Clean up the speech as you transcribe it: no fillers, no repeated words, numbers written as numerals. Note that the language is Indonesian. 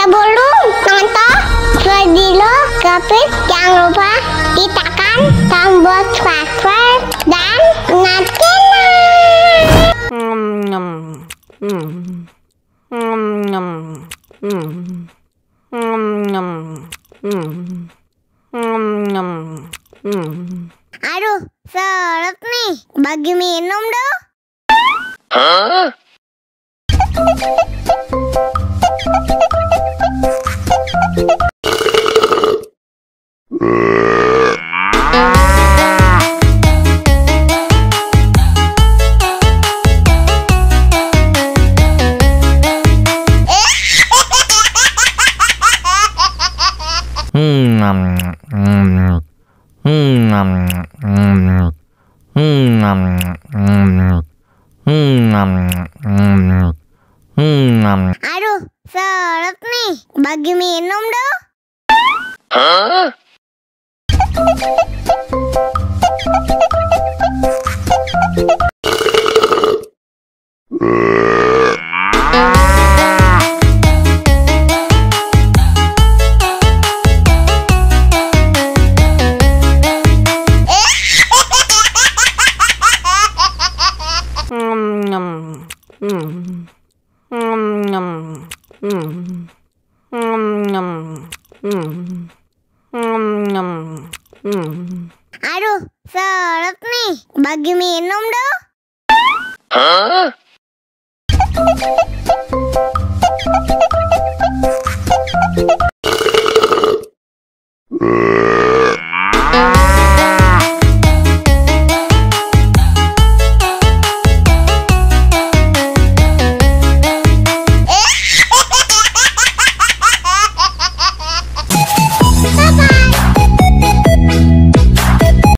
Sebelum nonton video Gavin, jangan lupa ditekan tombol subscribe dan nyalakan. Aduh, seret nih. Bagi minum dong. Aduh, seret nih. Bagi minum dong. Aduh, seret nih. Bagi minum dong.